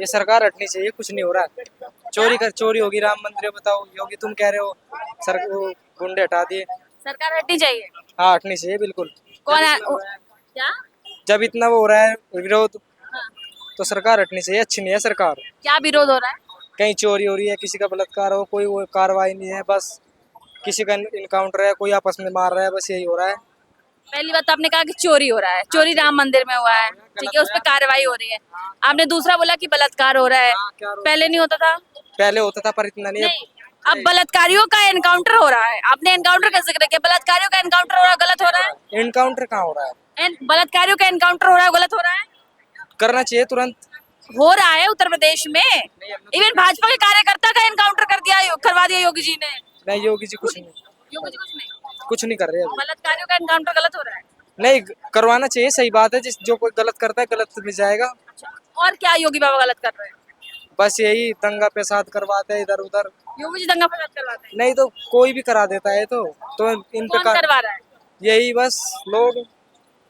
ये सरकार हटनी चाहिए, कुछ नहीं हो रहा है। चोरी होगी राम मंदिर, बताओ योगी तुम कह रहे हो सर वो गुंडे हटा दिए। सरकार हटनी चाहिए। हाँ हटनी चाहिए बिल्कुल। कौन जब है इतना हो रहा है क्या? जब इतना वो हो रहा है विरोध, हाँ। तो सरकार हटनी चाहिए, अच्छी नहीं है सरकार। क्या विरोध हो रहा है? कहीं चोरी हो रही है, किसी का बलात्कार हो, कोई वो कार्रवाई नहीं है, बस किसी का इनकाउंटर है, कोई आपस में मार रहा है, बस यही हो रहा है। पहली बात तो आपने कहा कि चोरी हो रहा है, चोरी राम मंदिर में हुआ है, ठीक है, उस पर कार्रवाई हो रही है। आपने दूसरा बोला कि बलात्कार हो रहा है, पहले नहीं होता था। पहले होता था पर इतना नहीं नहीं, अब बलात्कारियों का एनकाउंटर हो रहा है। आपने एनकाउंटर का जिक्र किया, बलात्कारियों का एनकाउंटर हो रहा है, गलत हो रहा है। इनकाउंटर कहाँ हो रहा है? बलात्कारियों का एनकाउंटर हो रहा है, गलत हो रहा है। करना चाहिए तुरंत। हो रहा है उत्तर प्रदेश में, इवन भाजपा के कार्यकर्ता का एनकाउंटर करवा दिया योगी जी ने। नहीं योगी जी कुछ नहीं, योगी जी कुछ नहीं कर रहे अभी। बलात्कारियों का एनकाउंटर गलत हो रहा है। नहीं करवाना चाहिए, सही बात है, जिस जो कोई गलत करता है गलत में जाएगा। और क्या योगी बाबा गलत कर रहे हैं? बस यही दंगा पेसाद करवाते हैं इधर उधर। योगी जी दंगा फसाद करवाते हैं। नहीं तो कोई भी करा देता है, तो इन पे कौन करवा रहा है? यही बस लोग।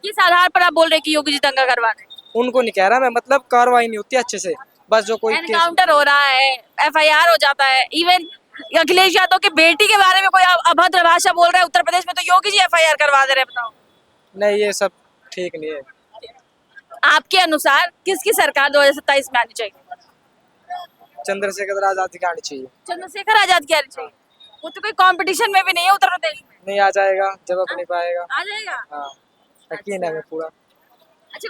किस आधार पर आप बोल रहे हैं कि योगी जी दंगा करवा रहे हैं? उनको नहीं कह रहा मैं, मतलब कार्रवाई नहीं होती अच्छे से, बस जो कोई केस। एनकाउंटर हो रहा है, एफआईआर हो जाता है, इवन अखिलेश यादव की बेटी के बारे में कोई अभद्र भाषा बोल रहा है उत्तर प्रदेश में, तो योगी जी एफआईआर करवा दे रहे हैं। बताओ, नहीं ये सब ठीक नहीं है। आपके अनुसार किसकी सरकार 2027 में आनी चाहिए? चंद्रशेखर आजाद की आनी चाहिए। चंद्रशेखर आजाद की आनी चाहिए। वो तो कोई कंपटीशन में भी नहीं है उत्तर प्रदेश में। नहीं आ जाएगा जब अपने पाएगा। आ जाएगा। हाँ यकीन है हमें पूरा। अच्छा,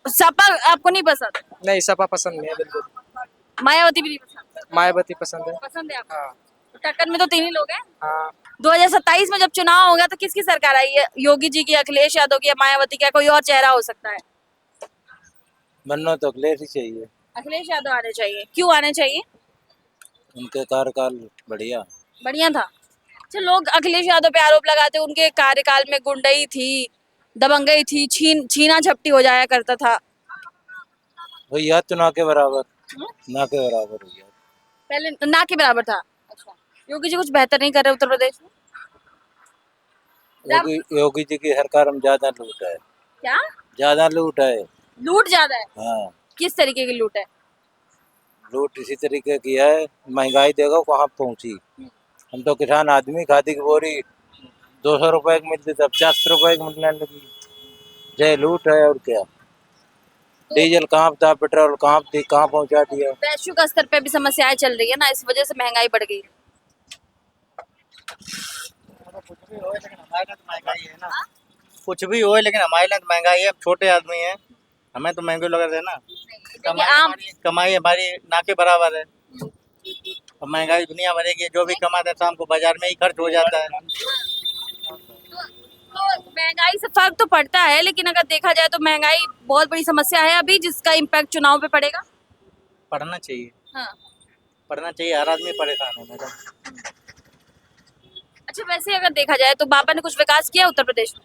सपा आपको नहीं पसंद? नहीं सपा पसंद नहीं है बिल्कुल। मायावती भी नहीं पसंद? मायावती पसंद है। पसंद है आपको? हाँ टक्कर में तो तीन ही लोग हैं। हाँ 2027 में जब चुनाव होगा तो किसकी सरकार आई है? योगी जी की, अखिलेश यादव की, या मायावती की, या कोई और चेहरा हो सकता है? बनना तो अखिलेश ही चाहिए। अखिलेश यादव आने चाहिए। क्यों आने चाहिए? उनके कार्यकाल बढ़िया। बढ़िया था। अच्छा, लोग अखिलेश यादव पे आरोप लगाते, उनके कार्यकाल में गुंडई थी, दबंगई थी, छीना झपटी हो जाया करता था। वही याद तो ना के बराबर, ना के बराबर हुई याद। पहले ना के बराबर था। अच्छा, योगी जी कुछ बेहतर नहीं कर रहे उत्तर प्रदेश में? योगी जी की सरकार में ज्यादा लूट है। क्या ज्यादा लूट है। लूट ज्यादा है? हाँ किस तरीके की लूट है? लूट इसी तरीके की है, महंगाई देखो कहाँ पहुंची। हम तो किसान आदमी, खादी की बोरी 200 रुपए की मिलती थी, अब 400 रुपए की मिलने लगी। जय लूट है और क्या। डीजल कहाँ था, पेट्रोल कहाँ थी, कहाँ पहुंचा दिया। वैश्विक स्तर पे भी समस्याएं चल रही है ना, इस वजह से महंगाई बढ़ गई है। कुछ भी हो लेकिन हमारे लिए तो महंगाई है ना। कुछ भी हो लेकिन हमारे लिए तो महंगाई है, छोटे आदमी हैं, हमें तो महंगे लग रहे हैं ना। कमाई हमारी ना के बराबर है, और महंगाई दुनिया भरेगी। जो भी कमाते हैं शाम को बाजार में ही खर्च हो जाता है। तो महंगाई से फर्क तो पड़ता है, लेकिन अगर देखा जाए तो महंगाई बहुत बड़ी समस्या है अभी, जिसका इम्पैक्ट चुनाव पे पड़ेगा। पढ़ना चाहिए, हाँ। पढ़ना चाहिए, हर आदमी परेशान है मैडम। अच्छा, वैसे अगर देखा जाए तो बाबा ने कुछ विकास किया उत्तर प्रदेश में?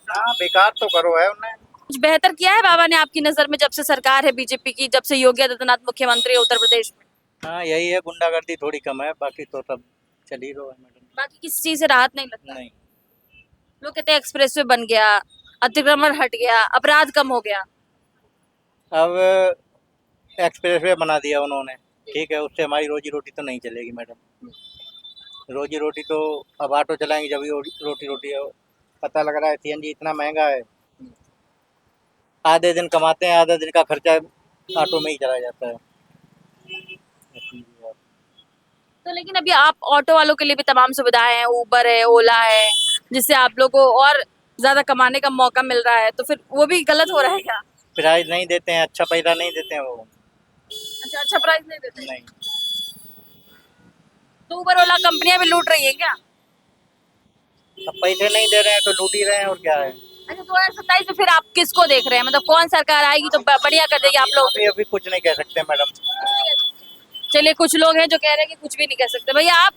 हाँ बेकार तो करो है उन्हें। कुछ बेहतर किया है बाबा ने आपकी नजर में, जब से सरकार है बीजेपी की, जब से योगी आदित्यनाथ मुख्यमंत्री है उत्तर प्रदेश में? हाँ यही है, गुंडागर्दी थोड़ी कम है, बाकी तो सब चल ही रहा है मैडम। बाकी किसी चीज से राहत नहीं लगता? नहीं, लोग कहते हैं एक्सप्रेसवे बन गया, अतिक्रमण हट गया, अपराध कम हो गया। अब एक्सप्रेसवे बना दिया उन्होंने, ठीक है, उससे हमारी रोजी रोटी तो नहीं चलेगी मैडम। रोजी रोटी तो अब ऑटो चलाएंगे जब रोटी रोटी है। पता लग रहा है सीएनजी इतना महंगा है, आधे दिन कमाते हैं, आधे दिन का खर्चा ऑटो में ही चला जाता है। तो लेकिन अभी आप ऑटो वालों के लिए भी तमाम सुविधाएं हैं, उबर है, ओला है, जिससे आप लोगों को और ज्यादा कमाने का मौका मिल रहा है, तो फिर वो भी गलत हो रहा है क्या? प्राइस नहीं देते हैं, अच्छा पैसा नहीं देते हैं वो। अच्छा प्राइस नहीं देते? नहीं, तो उबर ओला कंपनियां भी लूट रही है क्या? अब पैसे नहीं दे रहे हैं तो लूट ही रहे हैं, और क्या है। अच्छा, 2027 में फिर आप किसको देख रहे हैं? मतलब कौन सरकार आएगी तो बढ़िया कर देगी आप लोग? अभी अभी कुछ नहीं कह सकते मैडम। चलिए, कुछ लोग हैं जो कह रहे हैं कि कुछ भी नहीं कह सकते। भैया आप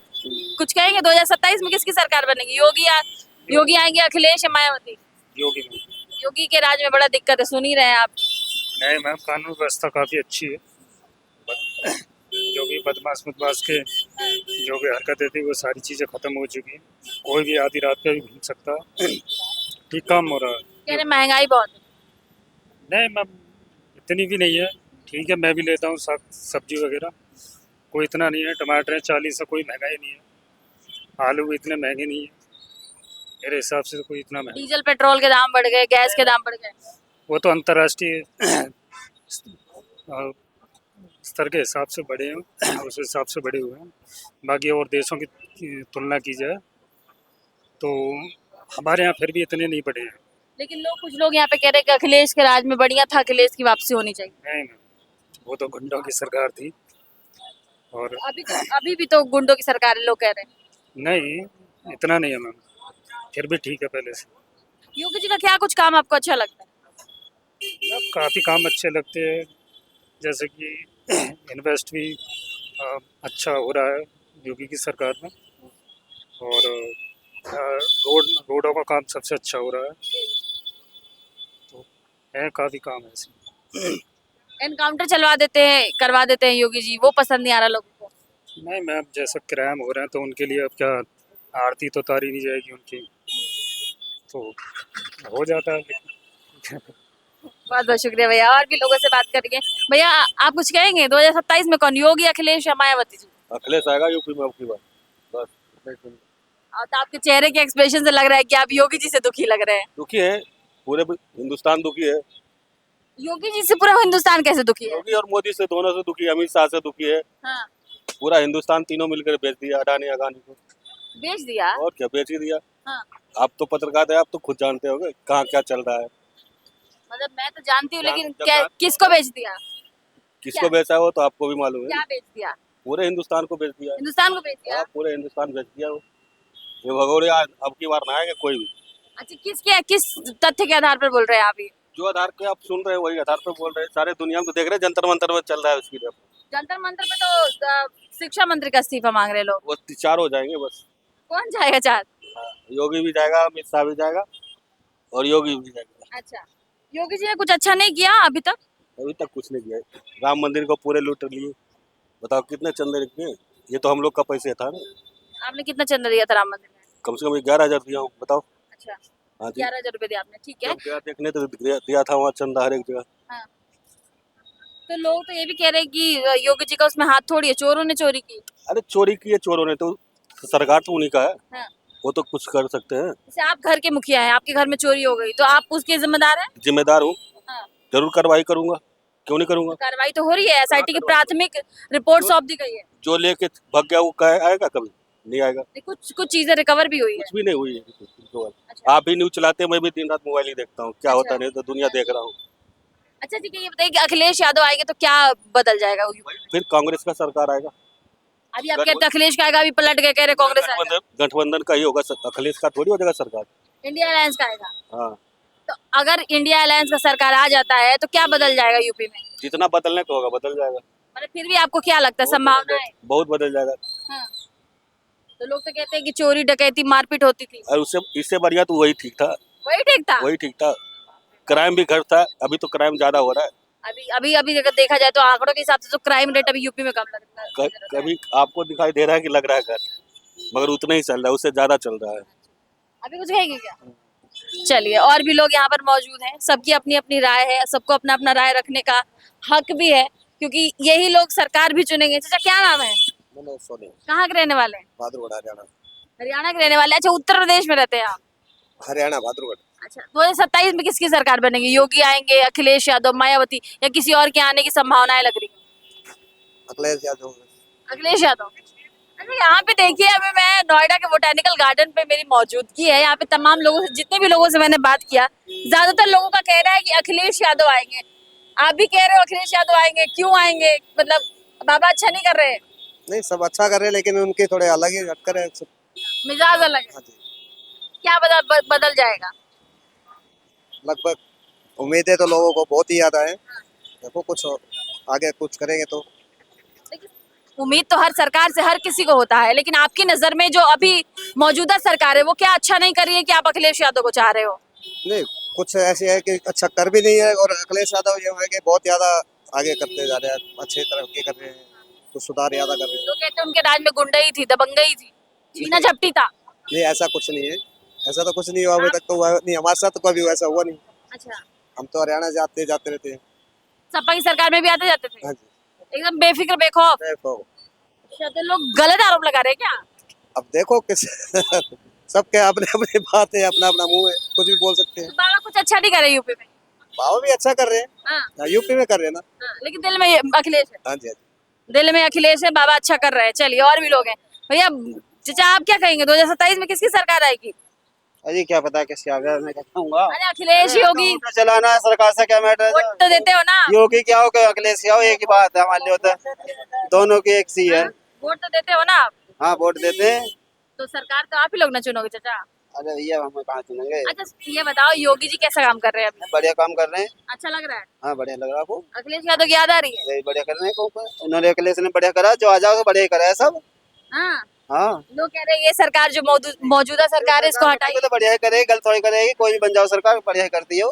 कुछ कहेंगे 2027 में किसकी सरकार बनेगी? योगी आएंगे, अखिलेश या मायावती? योगी में। योगी के राज में बड़ा दिक्कत है, सुन ही रहे हैं आप। नहीं मैम, कानून व्यवस्था काफ़ी अच्छी है। जो भी बदमाश के जो भी हरकतें थी वो सारी चीज़ें ख़त्म हो चुकी हैं। कोई भी आधी रात पे भी घूम सकता है। ठीक काम हो रहा है। कह रहे महंगाई बहुत है। नहीं मैम, इतनी भी नहीं है, ठीक है, मैं भी लेता हूँ सब्जी वगैरह, कोई इतना नहीं है। टमाटर है 40 है, कोई महंगाई नहीं है। आलू भी इतने महंगे नहीं है मेरे हिसाब से, तो कोई इतना महंगा। डीजल पेट्रोल के दाम बढ़ गए, गैस के दाम बढ़ गए। वो तो अंतर्राष्ट्रीय अ, स्तर के हिसाब से बढ़े हैं, उस हिसाब से बढ़े हुए हैं। बाकी और देशों की तुलना की जाए तो हमारे यहाँ फिर भी इतने नहीं बढ़े हैं। लेकिन कुछ लोग यहाँ पे कह रहे हैं कि अखिलेश के राज में बढ़िया था, अखिलेश की वापसी होनी चाहिए। नहीं, वो तो गुंडों की सरकार थी। और अभी भी तो गुंडों की सरकार है, लोग कह रहे हैं। नहीं, इतना नहीं है मैम, फिर भी ठीक है पहले से। योगी जी का क्या कुछ काम आपको अच्छा लगता है? काफ़ी काम अच्छे लगते हैं, जैसे कि इन्वेस्ट भी अच्छा हो रहा है योगी की सरकार में। और रोडों का काम सबसे अच्छा हो रहा है, तो है काफ़ी काम ऐसे। एनकाउंटर करवा देते हैं योगी जी, वो पसंद नहीं आ रहा लोगों को। नहीं मैम, जैसे क्राइम हो रहे हैं तो उनके लिए अब क्या आरती तो तारी नहीं जाएगी उनकी, तो हो जाता है। लेकिन बहुत बहुत शुक्रिया भैया। और भी लोगों से बात करेंगे। भैया आप कुछ कहेंगे 2027 में कौन, योगी, अखिलेश या मायावती जी? अखिलेश आएगा यूपी में अब की बार, बस। और तो आपके चेहरे के एक्सप्रेशन से लग रहा है कि आप योगी जी से दुखी लग रहे हैं। दुखी है, पूरे हिंदुस्तान दुखी है। योगी जी से पूरा हिंदुस्तान कैसे दुखी है? योगी और मोदी से, दोनों से दुखी है, अमित शाह से दुखी है। हाँ। पूरा हिंदुस्तान तीनों मिलकर बेच दिया अडानी अगानी को। बेच दिया? और क्या बेच ही दिया। हाँ। आप तो पत्रकार है, आप तो खुद जानते होगे कहाँ क्या चल रहा है। मतलब मैं तो जानती हूँ, लेकिन जब क्या, किसको बेच दिया? किसको बेचा हो तो आपको भी मालूम है। क्या बेच दिया? पूरे हिंदुस्तान को बेच दिया। हिंदुस्तान को बेच दिया? हाँ, पूरे हिंदुस्तान बेच दिया वो। ये भगोड़े अब की बार ना आएगा कोई भी। अच्छा, किस तथ्य के आधार पर बोल रहे हैं आप ये? जो आधार पे आप सुन रहे हैं वही आधार पे बोल रहे हैं। सारे दुनिया में तो देख रहे हैं, जंतर मंतर में चल रहा है उसकी तरफ। जंतर मंतर पे तो शिक्षा मंत्री का इस्तीफा मांग रहे लोग। वो 4 हो जाएंगे बस। कौन जाएगा 4? योगी भी जाएगा, अमित शाह भी जाएगा और योगी भी जाएगा। अच्छा, योगी जी ने कुछ अच्छा नहीं किया अभी तक? अभी तक कुछ नहीं किया है। राम मंदिर को पूरे लूट लिए, बताओ कितने चंदे किए। ये तो हम लोग का पैसे था ना। आपने कितना चंदा दिया था राम मंदिर में? कम से कम 11,000 दिया हूँ, बताओ। अच्छा, हाँ जी, 11,000 रुपए दिया आपने, ठीक है। जब गया देखने तो दिया था वहाँ चंदा हर एक जगह। हाँ। तो लोग तो ये भी कह रहे हैं कि योगी जी का उसमें हाथ थोड़ी है, चोरों ने चोरी की। अरे चोरी की है चोरों ने, तो सरकार तो उन्हीं का है। हाँ। वो तो कुछ कर सकते हैं। जैसे आप घर के मुखिया हैं, आपके घर में चोरी हो गई तो आप उसके जिम्मेदार हैं? जिम्मेदार हूँ। हाँ। जरूर कार्रवाई करूंगा, क्यों नहीं करूंगा। कार्रवाई तो हो रही है, एसआईटी की प्राथमिक रिपोर्ट सौंप दी गई है। जो लेके भाग गया वो आएगा, कभी नहीं आएगा। कुछ चीजें रिकवर भी हुई है। कुछ भी नहीं हुई है। अच्छा। आप भी न्यूज चलाते हैं, मैं भी दिन रात मोबाइल ही देखता हूँ, क्या होता अच्छा। नहीं तो दुनिया देख रहा हूँ। अच्छा ठीक है, ये बताइए कि अखिलेश यादव आएंगे तो क्या बदल जाएगा? फिर कांग्रेस का सरकार आएगा। अभी आप कहते हैं अखिलेश का आएगा, अभी पलट गए, कह रहे कांग्रेस आएगा। गठबंधन का ही होगा, अखिलेश का थोड़ी हो जाएगा सरकार। इंडिया अलायंस का आएगा। हाँ, तो अगर इंडिया अलायंस का सरकार आ जाता है तो क्या बदल जाएगा यूपी में? जितना बदलने का होगा बदल जाएगा। मतलब फिर भी आपको क्या लगता है, संभावना है? बहुत बदल जाएगा। हाँ। तो लोग तो कहते हैं कि चोरी डकैती मारपीट होती थी। और उससे इससे बढ़िया तो वही ठीक था। वही ठीक था? वही ठीक था। क्राइम भी घट था, अभी तो क्राइम ज्यादा हो रहा है। अभी अगर देखा जाए तो आंकड़ों के हिसाब से तो क्राइम रेट अभी यूपी में कम लगता है। कभी आपको दिखाई दे रहा है कि लग रहा है घट, मगर उतना ही चल रहा है, उससे ज्यादा चल रहा है। अभी कुछ कहेंगे क्या? चलिए, और भी लोग यहाँ पर मौजूद हैं, सबकी अपनी अपनी राय है, सबको अपना अपना राय रखने का हक भी है, क्योंकि यही लोग सरकार भी चुनेंगे। चाचा क्या नाम है? कहाँ के रहने वाले हैं? भादरगढ़ हरियाणा। हरियाणा के रहने वाले। अच्छा, उत्तर प्रदेश में रहते हैं आप? हरियाणा भादरगढ़। अच्छा, 2027 में किसकी सरकार बनेगी? योगी आएंगे, अखिलेश यादव, मायावती, या किसी और के आने की संभावनाएं लग रही है? अखिलेश यादव। अखिलेश यादव। अच्छा, यहाँ पे देखिए, अभी मैं नोएडा के बोटेनिकल गार्डन पे मेरी मौजूदगी है। यहाँ पे तमाम लोगों से, जितने भी लोगों से मैंने बात किया, ज्यादातर लोगों का कहना है कि अखिलेश यादव आएंगे। आप भी कह रहे हो अखिलेश यादव आएंगे, क्यों आएंगे? मतलब बाबा अच्छा नहीं कर रहे? नहीं, सब अच्छा कर रहे हैं, लेकिन उनके थोड़े अलग ही हटकर है सब। मिजाज अलग है। हाँ जी। क्या बदल जाएगा? लगभग उम्मीदें तो लोगों को बहुत ही ज्यादा है। देखो कुछ आगे कुछ करेंगे तो। उम्मीद तो हर सरकार से हर किसी को होता है, लेकिन आपकी नजर में जो अभी मौजूदा सरकार है वो क्या अच्छा नहीं कर रही है कि आप अखिलेश यादव को चाह रहे हो? नहीं, कुछ ऐसे है कि अच्छा कर भी नहीं है, और अखिलेश यादव ये है कि बहुत ज्यादा आगे करते जा रहे हैं, अच्छे तरक्की कर रहे हैं, कुछ सुधार ज्यादा कर रहे हैं। लोग कहते हैं उनके राज में गुंडई थी, दबंगई थी, छीना झपटी था। नहीं, ऐसा कुछ नहीं है, ऐसा तो कुछ नहीं हुआ अभी तक। तो हुआ नहीं, हमारे साथ तो कभी ऐसा हुआ नहीं। अच्छा। हम तो हरियाणा जाते रहते हैं। सपा की सरकार में भी आते जाते थे हाँ जी एकदम बेफिक्र बेखौफ। देखो अच्छा, तो लोग गलत आरोप लगा रहे हैं क्या? अब देखो किस सबके अपने अपनी बात है अपना अपना मुंह है कुछ भी बोल सकते हैं तो बाबा कुछ अच्छा नहीं कर रहे यूपी में। बाबा भी अच्छा कर रहे हैं हाँ, यूपी में कर रहे हैं ना लेकिन दिल में अखिलेश है। हाँ जी हाँ जी दिल में अखिलेश है, बाबा अच्छा कर रहे हैं। चलिए और भी लोग हैं। भैया चाचा आप क्या कहेंगे 2027 में किसकी सरकार आएगी? अजी क्या पता किसके आगे मैं क्या कहूँगा। अरे अखिलेश योगी चलाना है सरकार से क्या मैटर वोट तो देते हो ना? योगी क्या हो क्या अखिलेश क्या हो एक ही बात है हमारे लिए तो दोनों की एक सी है। वोट तो देते हो ना आप? हाँ वोट देते हैं। तो सरकार तो आप ही लोग ना चुनोगे चाचा। अरे भैया हमें कहाँ चुनेंगे। अच्छा ये बताओ योगी जी कैसा काम कर रहे हैं अभी? बढ़िया काम कर रहे हैं। अच्छा लग रहा है? हाँ बढ़िया लग रहा आपको। अखिलेश यादव की याद आ रही है? यही बढ़िया कर रहे हैं उन्होंने अखिलेश ने बढ़िया करा जो आ जाओ तो बढ़िया ही करा है सब। हाँ, हाँ लोग कह रहे हैं ये सरकार जो मौजूदा सरकार है इसको हटाइए। तो बढ़िया ही करेगी गलत थोड़ी करेगी कोई भी बन जाओ सरकार बढ़िया ही करती है वो।